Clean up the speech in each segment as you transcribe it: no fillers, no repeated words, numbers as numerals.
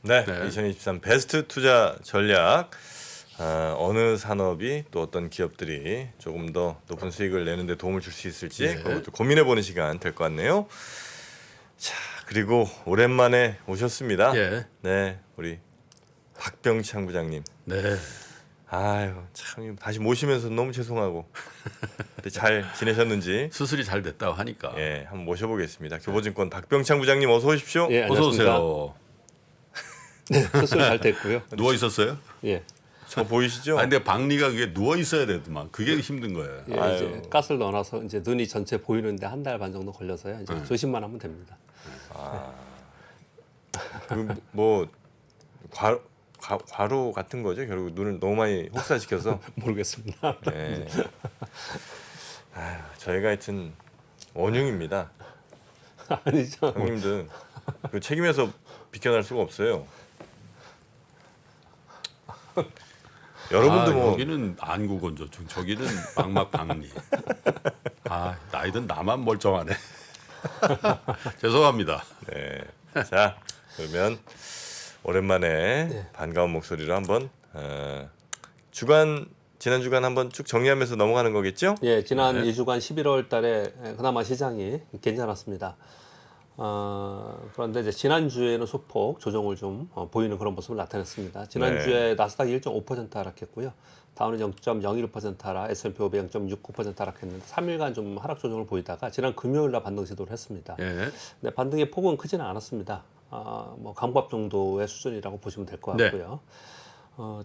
네, 네. 2023 베스트 투자 전략. 어느 산업이 또 어떤 기업들이 조금 더 높은 수익을 내는 데 도움을 줄 수 있을지 네. 그것도 고민해보는 시간 될 것 같네요. 자, 그리고 오랜만에 오셨습니다. 예. 네, 우리 박병창 부장님. 네. 아유, 참 다시 모시면서 너무 죄송하고. 근데 잘 지내셨는지 수술이 잘 됐다고 하니까. 예, 한번 모셔보겠습니다. 교보증권 박병창 부장님 어서 오십시오. 예, 어서 안녕하십니까. 오세요. 수술 잘 됐고요. 누워 있었어요? 예, 저 보이시죠? 아 근데 박리가 그게 누워 있어야 되더만. 그게 힘든 거예요. 예 아유. 이제 가스를 넣어놔서 이제 눈이 전체 보이는데 한 달 반 정도 걸려서요. 이제 조심만 하면 됩니다. 뭐 과로 같은 거죠. 결국 눈을 너무 많이 혹사시켜서. 모르겠습니다. 예. 아유, 저희가 하여튼 원흉입니다. 아니죠. 형님들 그 책임에서 비껴날 수가 없어요. 여러분도 뭐 여기는 안구건조증, 저기는 망막 박리. 아 나이든 나만 멀쩡하네. 죄송합니다. 네. 자, 그러면 오랜만에 반가운 목소리로 한번 지난 주간 한번 쭉 정리하면서 넘어가는 거겠죠? 예, 지난 네. 2주간 11월 달에 그나마 시장이 괜찮았습니다. 그런데 이제 지난주에는 소폭 조정을 좀 보이는 그런 모습을 나타냈습니다. 지난주에 나스닥이 1.5% 하락했고요. 다우는 0.01% 하락, S&P 500 0.69% 하락했는데 3일간 좀 하락 조정을 보이다가 지난 금요일 날 반등 시도를 했습니다. 예. 근데 반등의 폭은 크지는 않았습니다. 뭐 강보합 정도의 수준이라고 보시면 될 것 네. 같고요.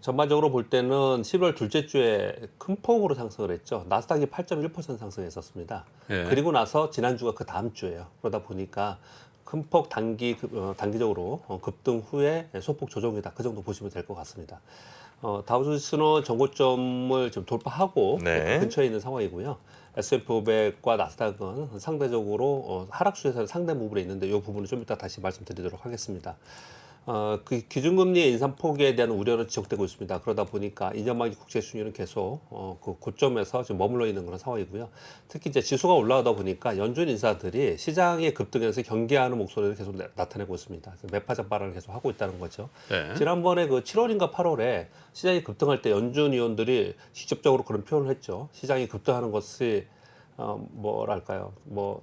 전반적으로 볼 때는 11월 둘째 주에 큰 폭으로 상승을 했죠. 나스닥이 8.1% 상승했었습니다. 예. 그리고 나서 지난주가 그 다음 주예요. 그러다 보니까 큰 폭 단기적으로 급등 후에 소폭 조정이다. 그 정도 보시면 될 것 같습니다. 다우지수는 전고점을 좀 돌파하고 네. 그 근처에 있는 상황이고요. S&P 500과 나스닥은 상대적으로 하락 추세에서 상대 부분에 있는데 이 부분은 좀 이따 다시 말씀드리도록 하겠습니다. 그 기준금리의 인상폭에 대한 우려는 지속되고 있습니다. 그러다 보니까 2년만기 국채 수익률은 계속 그 고점에서 지금 머물러 있는 그런 상황이고요. 특히 이제 지수가 올라가다 보니까 연준 인사들이 시장의 급등에서 경계하는 목소리를 계속 나타내고 있습니다. 매파적 발언을 계속 하고 있다는 거죠. 네. 지난번에 그 7월인가 8월에 시장이 급등할 때 연준 위원들이 직접적으로 그런 표현을 했죠. 시장이 급등하는 것이 뭐랄까요, 뭐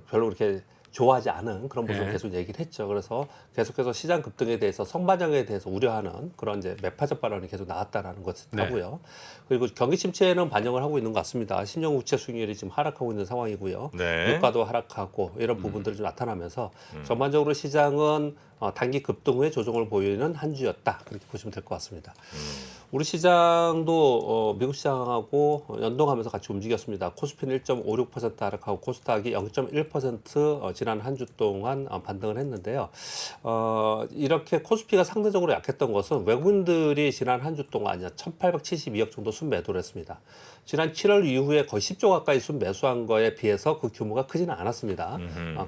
별로 그렇게 좋아하지 않은 그런 모습을 네. 계속 얘기를 했죠. 그래서 계속해서 시장 급등에 대해서 선반영에 대해서 우려하는 그런 이제 매파적 발언이 계속 나왔다라는 것하고요. 그리고 경기 침체에는 반영을 하고 있는 것 같습니다. 신용 부채 수익률이 지금 하락하고 있는 상황이고요. 네. 유가도 하락하고 이런 부분들이 좀 나타나면서 전반적으로 시장은 단기 급등 후에 조정을 보이는 한 주였다. 그렇게 보시면 될 것 같습니다. 우리 시장도 미국 시장하고 연동하면서 같이 움직였습니다. 코스피는 1.56% 하락하고 코스닥이 0.1% 지난 한 주 동안 반등을 했는데요. 이렇게 코스피가 상대적으로 약했던 것은 외국인들이 지난 한 주 동안 1,872억 정도 순매도를 했습니다. 지난 7월 이후에 거의 10조 가까이 순매수한 거에 비해서 그 규모가 크지는 않았습니다.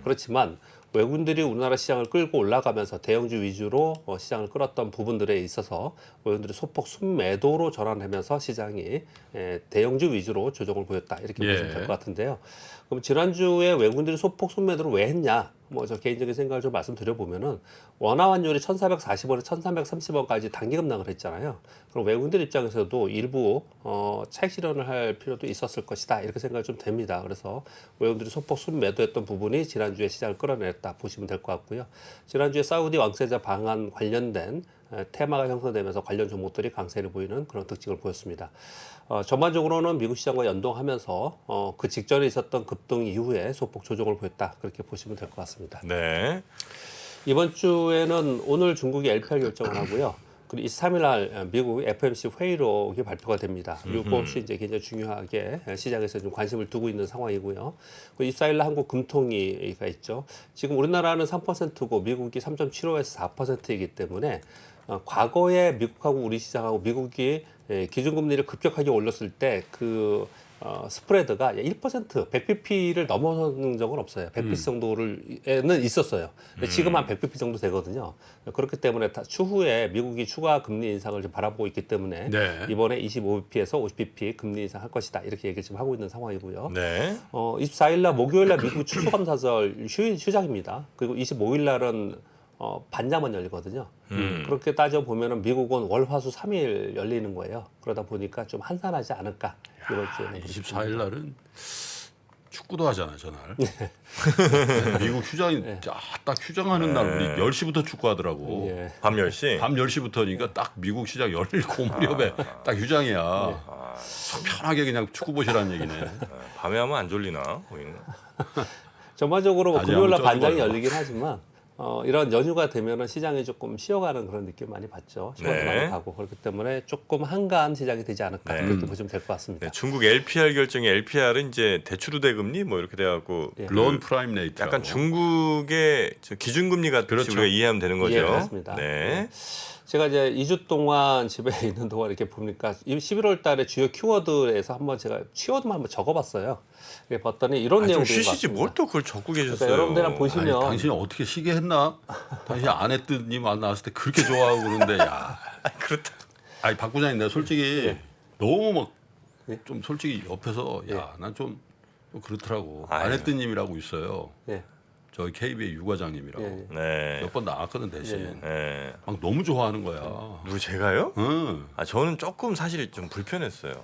그렇지만 외국인들이 우리나라 시장을 끌고 올라가면서 대형주 위주로 시장을 끌었던 부분들에 있어서 외국인들이 소폭 순매도로 전환하면서 시장이 대형주 위주로 조정을 보였다. 이렇게 예. 보시면 될 것 같은데요. 그럼 지난주에 외국인들이 소폭 순매도를 왜 했냐? 뭐 저 개인적인 생각을 좀 말씀드려보면은 원화 환율이 1,440원에 1,330원까지 단기 급락을 했잖아요. 그럼 외국인들 입장에서도 일부 차익 실현을 할 필요도 있었을 것이다. 이렇게 생각이 좀 됩니다. 그래서 외국인들이 소폭 순매도했던 부분이 지난주에 시장을 끌어냈다 보시면 될 것 같고요. 지난주에 사우디 왕세자 방한 관련된 테마가 형성되면서 관련 종목들이 강세를 보이는 그런 특징을 보였습니다. 전반적으로는 미국 시장과 연동하면서 그 직전에 있었던 급등 이후에 소폭 조정을 보였다. 그렇게 보시면 될 것 같습니다. 네. 이번 주에는 오늘 중국이 LPR 결정을 하고요. 그리고 23일 날 미국 FOMC 회의로 이게 발표가 됩니다. 이것이 이제 굉장히 중요하게 시장에서 좀 관심을 두고 있는 상황이고요. 그 24일 날 한국 금통위가 있죠. 지금 우리나라는 3%고 미국이 3.75에서 4%이기 때문에 과거에 미국하고 우리 시장하고 미국이 기준금리를 급격하게 올렸을 때 그 스프레드가 1%, 100bp를 넘어서는 적은 없어요. 100bp 정도는 있었어요. 근데 지금 한 100bp 정도 되거든요. 그렇기 때문에 추후에 미국이 추가 금리 인상을 좀 바라보고 있기 때문에 네. 이번에 25bp에서 50bp 금리 인상할 것이다. 이렇게 얘기를 지금 하고 있는 상황이고요. 네. 24일 날 목요일 날 미국 추수감사절 휴장입니다. 그리고 25일 날은 반장만 열리거든요. 그렇게 따져 보면은 미국은 월, 화, 수 3일 열리는 거예요. 그러다 보니까 좀 한산하지 않을까 이번 주에는. 24일 날은 축구도 하잖아요, 저날. 미국 휴장이 딱 휴장하는 날 우리 10시부터 축구하더라고. 예. 밤 10시. 밤 10시부터니까 딱 미국 시장 열릴 그 무렵에 딱 휴장이야. 속 편하게 그냥 축구 보시라는 얘기네. 밤에 하면 안 졸리나? 거기는. 전반적으로 낮에 금요일 날 하면 반장이 쪄져버려. 열리긴 하지만 이런 연휴가 되면은 시장이 조금 쉬어가는 그런 느낌 많이 받죠. 시간도 네. 많이 가고 그렇기 때문에 조금 한가한 시장이 되지 않을까 네. 그렇게 보시면 될 것 같습니다. 네, 중국 LPR 결정이 LPR은 이제 대출 우대금리 뭐 이렇게 돼갖고 예. 론 프라임 레이트. 약간 중국의 저 기준금리 같이 그렇죠. 우리가 이해하면 되는 거죠. 예, 그렇습니다. 네. 제가 이제 2주 동안 집에 있는 동안 이렇게 보니까 11월 달에 주요 키워드에서 한번 제가 키워드만 한번 적어봤어요. 이렇게 봤더니 이런 좀 내용들이 쉬시지 뭘 또 그걸 적고 계셨어요. 그러니까 여러분들 한번 보시면 당신이 어떻게 쉬게 했나? 당신 아내 뜻님 안 나왔을 때 그렇게 좋아하고 그러는데 야. 그렇다. 아니 박 부장님 내가 솔직히 너무 막 예. 좀 솔직히 옆에서 야 난 좀 그렇더라고. 아유. 아내 뜻님이라고 있어요. 예, 저희 KB의 유 과장님이라고. 예, 예. 네. 몇 번 나왔거든 대신. 네. 막 너무 좋아하는 거야. 누구 제가요? 응. 아 저는 조금 사실 좀 불편했어요.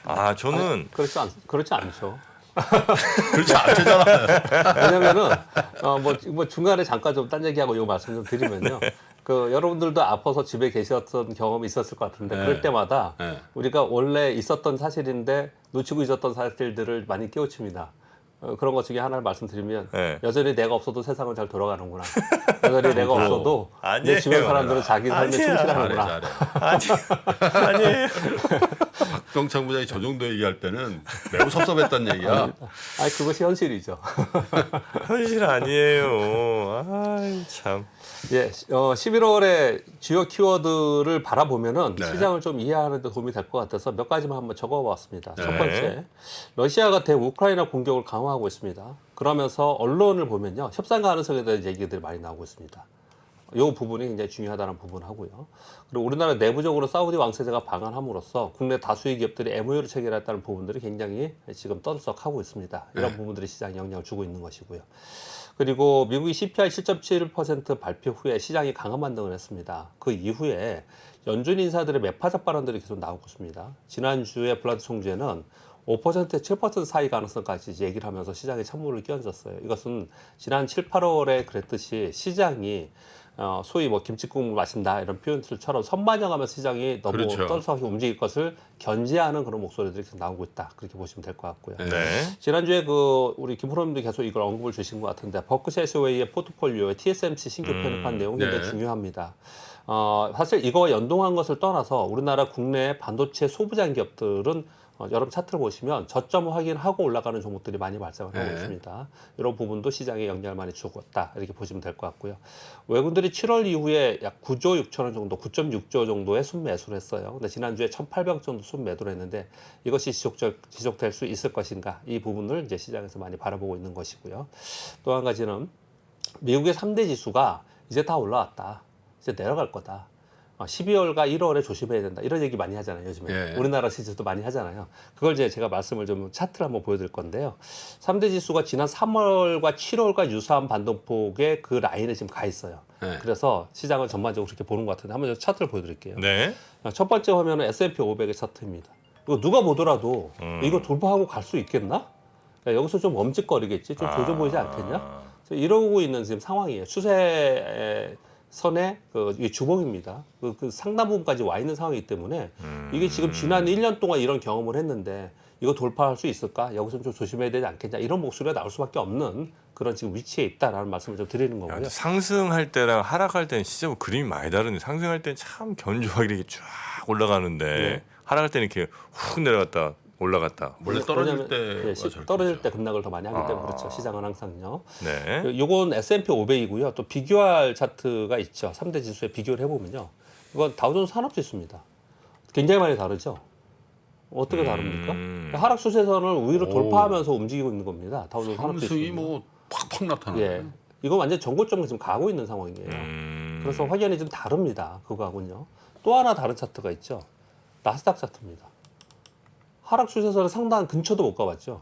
아 저는 그렇지 않죠. 그렇지 않잖아. 왜냐면은 뭐 중간에 잠깐 좀 딴 얘기하고 이거 말씀 좀 드리면요. 그 여러분들도 아파서 집에 계셨던 경험이 있었을 것 같은데 네. 그럴 때마다 네. 우리가 원래 있었던 사실인데 놓치고 있었던 사실들을 많이 깨우칩니다. 그런 것 중에 하나를 말씀드리면 네. 여전히 내가 없어도 세상은 잘 돌아가는구나. 여전히 내가 없어도 내 아니에요. 주변 사람들은 자기 삶에 아니에요. 충실하는구나. 아니에요. 박병창 부장이 저 정도 얘기할 때는 매우 섭섭했단 얘기야. 아니 그것이 현실이죠. 현실 아니에요. 아이 참. 예, 11월에 주요 키워드를 바라보면은 네. 시장을 좀 이해하는 데 도움이 될 것 같아서 몇 가지만 한번 적어봤습니다. 첫 네. 번째, 러시아가 대우크라이나 공격을 강화하고 있습니다. 그러면서 언론을 보면요, 협상 가능성에 대한 얘기들이 많이 나오고 있습니다. 이 부분이 굉장히 중요하다는 부분하고요. 그리고 우리나라 내부적으로 사우디 왕세자가 방한함으로써 국내 다수의 기업들이 MOU를 체결했다는 부분들이 굉장히 지금 떠들썩하고 있습니다. 이런 부분들이 시장에 영향을 주고 있는 것이고요. 그리고 미국이 CPI 7.7% 발표 후에 시장이 강한 반등을 했습니다. 그 이후에 연준 인사들의 매파적 발언들이 계속 나오고 있습니다. 지난주에 블라드 총재는 5%에 7% 사이 가능성까지 얘기를 하면서 시장에 찬물을 끼얹었어요. 이것은 지난 7, 8월에 그랬듯이 시장이 소위 뭐 김치국물 마신다 이런 표현들처럼 선반영하면서 시장이 너무 그렇죠. 떨썩하게 움직일 것을 견제하는 그런 목소리들이 계속 나오고 있다. 그렇게 보시면 될 것 같고요. 네. 지난주에 우리 김 프로님도 계속 이걸 언급을 주신 것 같은데 버크셔 해서웨이의 포트폴리오에 TSMC 신규 편입한 내용 굉장히 네. 중요합니다. 사실 이거와 연동한 것을 떠나서 우리나라 국내 반도체 소부장 기업들은 여러분 차트를 보시면 저점 확인하고 올라가는 종목들이 많이 발생을 하고 네. 있습니다. 이런 부분도 시장에 영향을 많이 주고 있다 이렇게 보시면 될 것 같고요. 외국인들이 7월 이후에 약 9조 6천원 정도, 9.6조 정도의 순매수를 했어요. 근데 지난주에 1,800 정도 순매도를 했는데 이것이 지속될 수 있을 것인가 이 부분을 이제 시장에서 많이 바라보고 있는 것이고요. 또 한 가지는 미국의 3대 지수가 이제 다 올라왔다. 이제 내려갈 거다. 12월과 1월에 조심해야 된다. 이런 얘기 많이 하잖아요, 요즘에. 예. 우리나라 지수도 많이 하잖아요. 그걸 이제 제가 말씀을 좀 차트를 한번 보여드릴 건데요. 3대 지수가 지난 3월과 7월과 유사한 반등폭의 그 라인에 지금 가 있어요. 네. 그래서 시장을 전반적으로 그렇게 보는 것 같은데 한번 차트를 보여드릴게요. 네. 첫 번째 화면은 S&P 500의 차트입니다. 이거 누가 보더라도 이거 돌파하고 갈 수 있겠나? 야, 여기서 좀 엄직거리겠지? 좀 조져 보이지 않겠냐? 그래서 이러고 있는 지금 상황이에요. 추세 선의 이 주봉입니다. 그 상당 부분까지 와 있는 상황이기 때문에 이게 지금 지난 1년 동안 이런 경험을 했는데 이거 돌파할 수 있을까? 여기서 좀 조심해야 되지 않겠냐? 이런 목소리가 나올 수밖에 없는 그런 지금 위치에 있다라는 말씀을 좀 드리는 야, 거고요. 근데 상승할 때랑 하락할 때는 진짜 뭐 그림이 많이 다른데 상승할 때는 참 견조하게 이렇게 쫙 올라가는데 네. 하락할 때는 이렇게 훅 내려갔다 올라갔다. 원래 떨어질 왜냐면, 때 떨어질 때 급락을 더 많이 하기 때문에 그렇죠. 시장은 항상요. 네. 요건 S&P 500이고요. 또 비교할 차트가 있죠. 3대 지수에 비교를 해보면요. 이건 다우존스 산업지수입니다. 굉장히 많이 다르죠. 어떻게 다릅니까? 하락 추세선을 위로 오. 돌파하면서 움직이고 있는 겁니다. 다우존스 상승이 산업지수. 뭐 팍팍 나타나네. 예, 이거 완전 전고점을 지금 가고 있는 상황이에요. 그래서 확연히 좀 다릅니다. 그거하고요. 또 하나 다른 차트가 있죠. 나스닥 차트입니다. 하락 추세선의 상당한 근처도 못 가봤죠.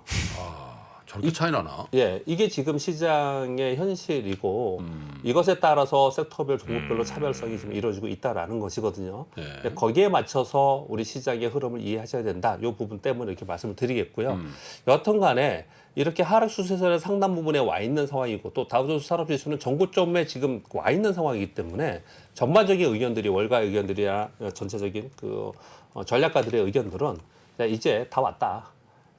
저렇게 차이 나나? 예, 이게 지금 시장의 현실이고 이것에 따라서 섹터별 종목별로 차별성이 지금 이루어지고 있다라는 것이거든요. 네. 거기에 맞춰서 우리 시장의 흐름을 이해하셔야 된다. 이 부분 때문에 이렇게 말씀을 드리겠고요. 여하튼 간에 이렇게 하락 추세선의 상당 부분에 와 있는 상황이고 또 다우존스 산업지수는 전고점에 지금 와 있는 상황이기 때문에 전반적인 의견들이 월가 의견들이나 전체적인 그 전략가들의 의견들은 이제 다 왔다.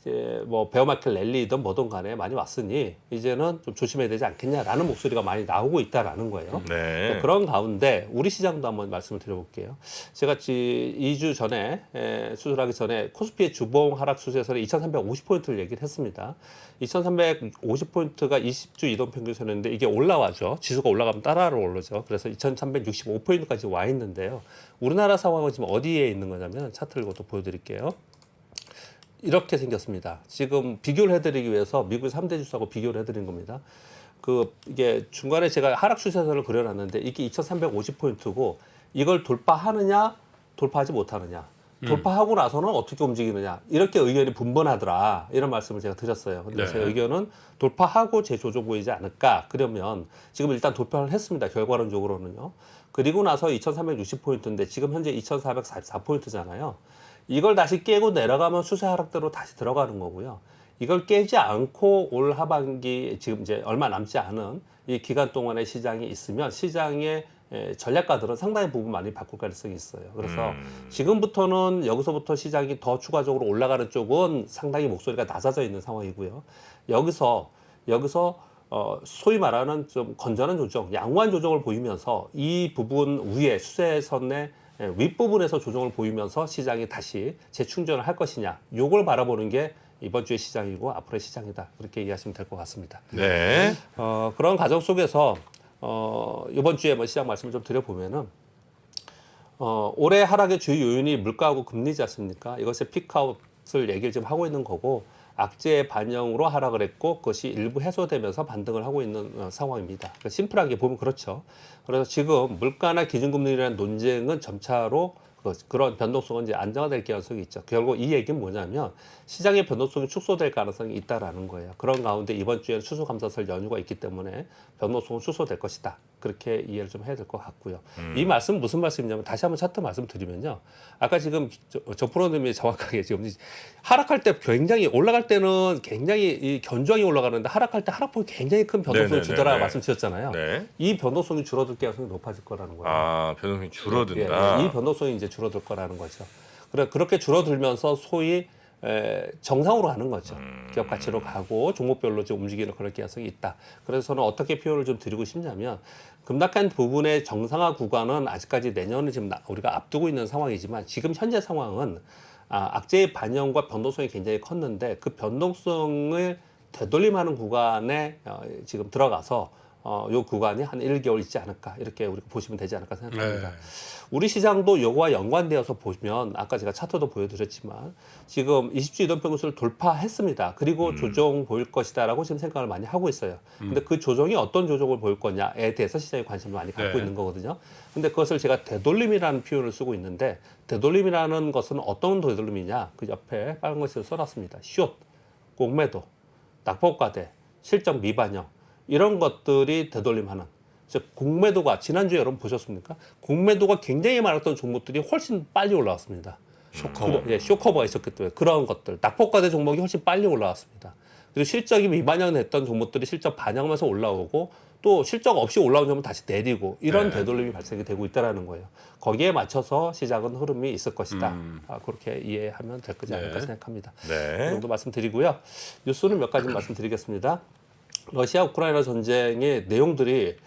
이제 뭐 베어마켓 랠리든 뭐든 간에 많이 왔으니 이제는 좀 조심해야 되지 않겠냐라는 목소리가 많이 나오고 있다라는 거예요. 네. 그런 가운데 우리 시장도 한번 말씀을 드려볼게요. 제가 2주 전에 수술하기 전에 코스피의 주봉 하락 추세선에 2,350포인트를 얘기를 했습니다. 2,350포인트가 20주 이동평균선인데 이게 올라와죠. 지수가 올라가면 따라로 오르죠. 그래서 2,365포인트까지 와 있는데요. 우리나라 상황은 지금 어디에 있는 거냐면 차트를 이것도 보여드릴게요. 이렇게 생겼습니다. 지금 비교를 해드리기 위해서 미국 3대 지수하고 비교를 해드린 겁니다. 이게 중간에 제가 하락 추세선을 그려놨는데 이게 2,350포인트고 이걸 돌파하느냐, 돌파하지 못하느냐. 돌파하고 나서는 어떻게 움직이느냐. 이렇게 의견이 분분하더라. 이런 말씀을 제가 드렸어요. 근데 네. 제 의견은 돌파하고 재조정 보이지 않을까. 그러면 지금 일단 돌파를 했습니다. 결과론적으로는요. 그리고 나서 2,360포인트인데 지금 현재 2,444포인트잖아요. 이걸 다시 깨고 내려가면 추세 하락대로 다시 들어가는 거고요. 이걸 깨지 않고 올 하반기 지금 이제 얼마 남지 않은 이 기간 동안의 시장이 있으면 시장의 전략가들은 상당히 부분 많이 바꿀 가능성이 있어요. 그래서 지금부터는 여기서부터 시장이 더 추가적으로 올라가는 쪽은 상당히 목소리가 낮아져 있는 상황이고요. 여기서 소위 말하는 좀 건전한 조정, 양호한 조정을 보이면서 이 부분 위에 추세선의 윗부분에서 조정을 보이면서 시장이 다시 재충전을 할 것이냐, 요걸 바라보는 게 이번 주의 시장이고 앞으로의 시장이다. 그렇게 이해하시면 될 것 같습니다. 네. 그런 과정 속에서 이번 주에 뭐 시장 말씀을 좀 드려보면은 올해 하락의 주요 요인이 물가하고 금리지 않습니까? 이것의 피크아웃을 얘기를 지금 하고 있는 거고 악재의 반영으로 하락을 했고 그것이 일부 해소되면서 반등을 하고 있는 상황입니다. 그러니까 심플하게 보면 그렇죠. 그래서 지금 물가나 기준금리라는 논쟁은 점차로 그런 변동성은 이제 안정화될 가능성이 있죠. 결국 이 얘기는 뭐냐면 시장의 변동성이 축소될 가능성이 있다라는 거예요. 그런 가운데 이번 주에는 추수감사설 연휴가 있기 때문에 변동성은 축소될 것이다. 그렇게 이해를 좀 해야 될 것 같고요. 이 말씀은 무슨 말씀이냐면 다시 한번 차트 말씀드리면요. 아까 지금 저 프로님이 정확하게 지금 하락할 때 굉장히 올라갈 때는 굉장히 이 견조하게 올라가는데 하락할 때 하락폭이 굉장히 큰 변동성을 네네네네. 주더라 말씀드렸잖아요. 네. 이 변동성이 줄어들 가능성이 높아질 거라는 거예요. 아, 변동성이 줄어든다. 이 변동성이 이제 줄어들 거라는 거죠. 그렇게 줄어들면서 소위 정상으로 가는 거죠. 기업 가치로 가고 종목별로 좀 움직이는 그런 가능성이 있다. 그래서 저는 어떻게 표현을 좀 드리고 싶냐면 급락한 부분의 정상화 구간은 아직까지 내년을 지금 우리가 앞두고 있는 상황이지만 지금 현재 상황은 악재의 반영과 변동성이 굉장히 컸는데 그 변동성을 되돌림하는 구간에 지금 들어가서 요 구간이 한 1개월 있지 않을까 이렇게 우리가 보시면 되지 않을까 생각합니다. 네. 우리 시장도 요거와 연관되어서 보시면 아까 제가 차트도 보여드렸지만 지금 20주 이동평균선을 돌파했습니다. 그리고 조정 보일 것이다라고 지금 생각을 많이 하고 있어요. 근데 그 조정이 어떤 조정을 보일 거냐에 대해서 시장이 관심을 많이 갖고 네. 있는 거거든요. 근데 그것을 제가 되돌림이라는 표현을 쓰고 있는데 되돌림이라는 것은 어떤 되돌림이냐 그 옆에 빨간 것을 써놨습니다. 숏, 공매도, 낙폭과대, 실적 미반영 이런 것들이 되돌림하는 즉 공매도가 지난주에 여러분 보셨습니까? 공매도가 굉장히 많았던 종목들이 훨씬 빨리 올라왔습니다. 쇼커버. 쇼커버가 있었기 때문에 그런 것들 낙폭과대 종목이 훨씬 빨리 올라왔습니다. 그리고 실적이 미반영됐던 종목들이 실적 반영하면서 올라오고 또 실적 없이 올라온 점은 다시 내리고 이런 되돌림이 발생이 되고 있다는 거예요. 거기에 맞춰서 시장은 흐름이 있을 것이다. 그렇게 이해하면 될 거지 않을까 생각합니다. 네. 이 정도 말씀드리고요. 뉴스는 몇 가지 말씀드리겠습니다. 러시아 우크라이나 전쟁의 내용들이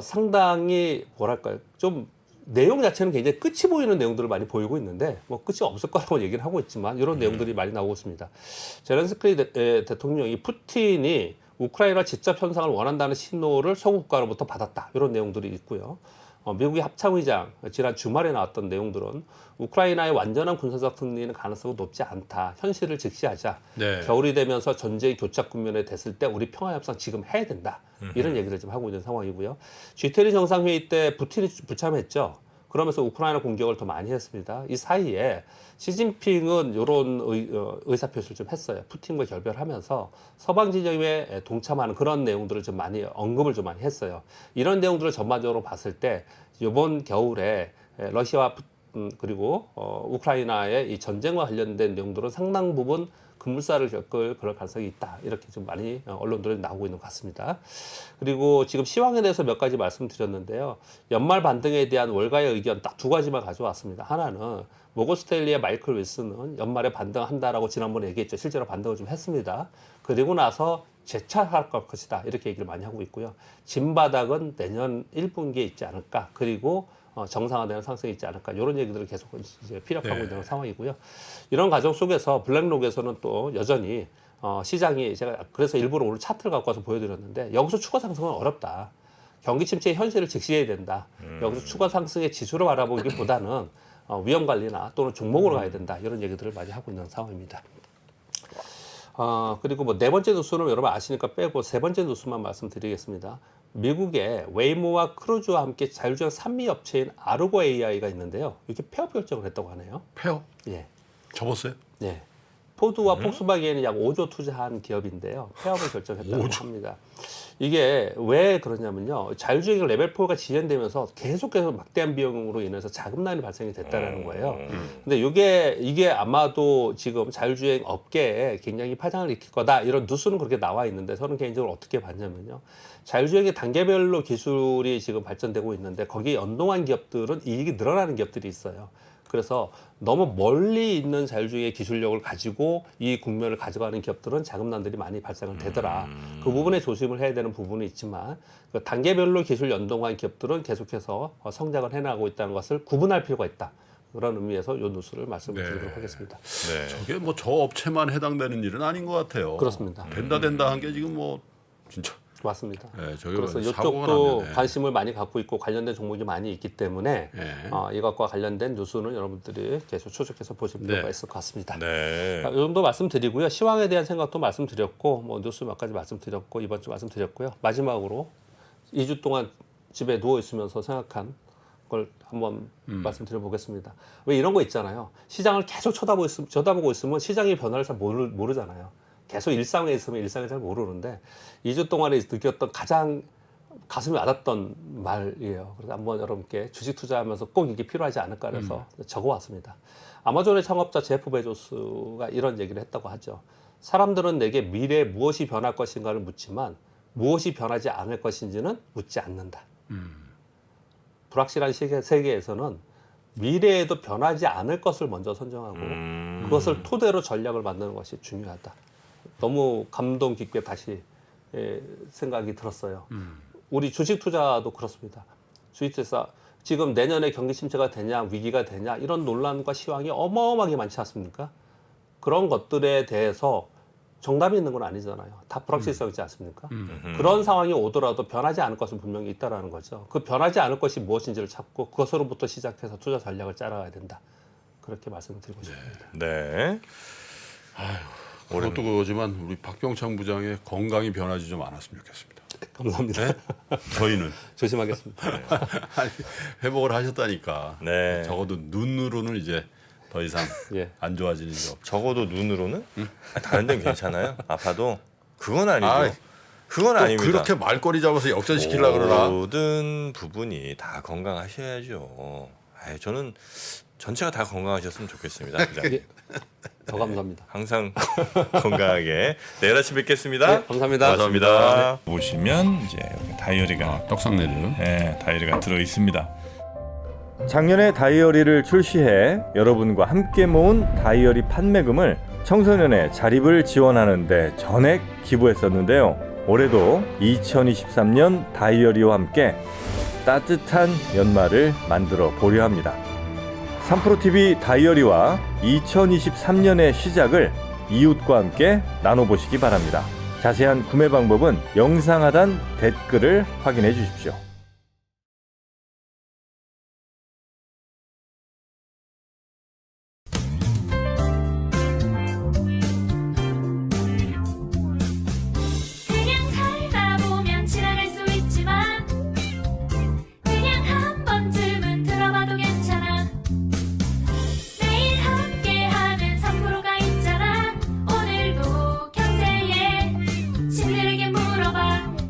상당히 뭐랄까요 좀 내용 자체는 굉장히 끝이 보이는 내용들을 많이 보이고 있는데 뭐 끝이 없을 거라고 얘기를 하고 있지만 이런 내용들이 많이 나오고 있습니다. 제렌스키 대통령이 푸틴이 우크라이나 직접 현상을 원한다는 신호를 서구 국가로부터 받았다 이런 내용들이 있고요. 미국의 합참의장 지난 주말에 나왔던 내용들은 우크라이나의 완전한 군사적 승리는 가능성이 높지 않다. 현실을 직시하자. 네. 겨울이 되면서 전쟁이 교착 국면에 됐을 때 우리 평화협상 지금 해야 된다. 이런 얘기를 지금 하고 있는 상황이고요. G20 정상회의 때 푸틴이 불참했죠. 그러면서 우크라이나 공격을 더 많이 했습니다. 이 사이에 시진핑은 이런 의사표시를 좀 했어요. 푸틴과 결별하면서 서방 진영에 동참하는 그런 내용들을 좀 많이 언급을 좀 많이 했어요. 이런 내용들을 전반적으로 봤을 때 이번 겨울에 러시아와 그리고 우크라이나의 이 전쟁과 관련된 내용들은 상당 부분 급물살을 겪을 그럴 가능성이 있다. 이렇게 좀 많이 언론들이 나오고 있는 것 같습니다. 그리고 지금 시황에 대해서 몇 가지 말씀드렸는데요. 연말 반등에 대한 월가의 의견 딱 두 가지만 가져왔습니다. 하나는 모건스탠리의 마이클 윌슨은 연말에 반등한다라고 지난번에 얘기했죠. 실제로 반등을 좀 했습니다. 그리고 나서 재차할 것이다. 이렇게 얘기를 많이 하고 있고요. 진바닥은 내년 1분기에 있지 않을까. 그리고 정상화되는 상승이 있지 않을까 이런 얘기들을 계속 이제 피력하고 있는 상황이고요. 이런 과정 속에서 블랙록에서는 또 여전히 시장이 제가 그래서 일부러 오늘 차트를 갖고 와서 보여드렸는데 여기서 추가 상승은 어렵다. 경기 침체의 현실을 직시해야 된다. 여기서 추가 상승의 지수를 알아보기보다는 위험 관리나 또는 종목으로 가야 된다. 이런 얘기들을 많이 하고 있는 상황입니다. 그리고 뭐 네 번째 뉴스는 여러분 아시니까 빼고 세 번째 뉴스만 말씀드리겠습니다. 미국의 웨이모와 크루즈와 함께 자율주행 산미 업체인 아르고 AI가 있는데요. 이렇게 폐업 결정을 했다고 하네요. 폐업? 예. 접었어요? 예. 포드와 폭스바겐이 약 5조 투자한 기업인데요. 폐업을 결정했다고 합니다. 이게 왜 그러냐면요. 자율주행 레벨 4가 지연되면서 계속해서 막대한 비용으로 인해서 자금난이 발생이 됐다라는 거예요. 근데 이게 아마도 지금 자율주행 업계에 굉장히 파장을 일으킬 거다. 이런 뉴스는 그렇게 나와 있는데 저는 개인적으로 어떻게 봤냐면요. 자율주행의 단계별로 기술이 지금 발전되고 있는데 거기에 연동한 기업들은 이익이 늘어나는 기업들이 있어요. 그래서 너무 멀리 있는 자율주행의 기술력을 가지고 이 국면을 가져가는 기업들은 자금난들이 많이 발생을 되더라. 그 부분에 조심을 해야 되는 부분이 있지만 그 단계별로 기술 연동한 기업들은 계속해서 성장을 해나가고 있다는 것을 구분할 필요가 있다. 그런 의미에서 이 뉴스를 말씀을 드리도록 하겠습니다. 네. 저게 뭐 저 업체만 해당되는 일은 아닌 것 같아요. 그렇습니다. 된다 한 게 지금 뭐 진짜. 맞습니다. 네, 저게 그래서 사고가 이쪽도 나면, 관심을 많이 갖고 있고 관련된 종목이 많이 있기 때문에 이것과 관련된 뉴스는 여러분들이 계속 추적해서 보실 필요가 있을 것 같습니다. 네. 이 정도 말씀드리고요. 시황에 대한 생각도 말씀드렸고 뭐 뉴스 몇 가지 말씀드렸고 이번 주 말씀드렸고요. 마지막으로 2주 동안 집에 누워 있으면서 생각한 걸 한번 말씀드려 보겠습니다. 왜 이런 거 있잖아요. 시장을 계속 쳐다보고 있으면 시장의 변화를 잘 모르잖아요. 계속 일상에 있으면 일상을 잘 모르는데 2주 동안에 느꼈던 가장 가슴이 와닿던 말이에요. 그래서 한번 여러분께 주식 투자하면서 꼭 이게 필요하지 않을까 해서 적어왔습니다. 아마존의 창업자 제프 베조스가 이런 얘기를 했다고 하죠. 사람들은 내게 미래에 무엇이 변할 것인가를 묻지만 무엇이 변하지 않을 것인지는 묻지 않는다. 불확실한 세계에서는 미래에도 변하지 않을 것을 먼저 선정하고 그것을 토대로 전략을 만드는 것이 중요하다. 너무 감동 깊게 다시 생각이 들었어요. 우리 주식 투자도 그렇습니다. 주식 투자 지금 내년에 경기 침체가 되냐 위기가 되냐 이런 논란과 시황이 어마어마하게 많지 않습니까? 그런 것들에 대해서 정답이 있는 건 아니잖아요. 다 불확실성이지 않습니까? 그런 상황이 오더라도 변하지 않을 것은 분명히 있다라는 거죠. 그 변하지 않을 것이 무엇인지를 찾고 그것으로부터 시작해서 투자 전략을 짜라가야 된다. 그렇게 말씀을 드리고 싶습니다. 네. 그것도 그거지만 우리 박병창 부장의 건강이 변하지 좀 않았으면 좋겠습니다. 감사합니다. 네? 저희는 조심하겠습니다. 아니, 회복을 하셨다니까. 네. 적어도 눈으로는 이제 더 이상 예. 안 좋아지는 게 없죠. 적어도 눈으로는 다른 데는 괜찮아요. 아파도 그건 아니고. 아이, 그건 또 아닙니다. 그렇게 말꼬리 잡아서 역전시키려고 그러나. 모든 부분이 다 건강하셔야죠. 저는 전체가 다 건강하셨으면 좋겠습니다. 그냥. 예. 더 감사합니다. 항상 건강하게 내일 아침 뵙겠습니다. 네, 감사합니다. 고맙습니다. 보시면 이제 여기 다이어리가 떡상내려. 네, 다이어리가 들어 있습니다. 작년에 다이어리를 출시해 여러분과 함께 모은 다이어리 판매금을 청소년의 자립을 지원하는 데 전액 기부했었는데요. 올해도 2023년 다이어리와 함께 따뜻한 연말을 만들어 보려 합니다. 3프로TV 다이어리와 2023년의 시작을 이웃과 함께 나눠보시기 바랍니다. 자세한 구매 방법은 영상 하단 댓글을 확인해 주십시오.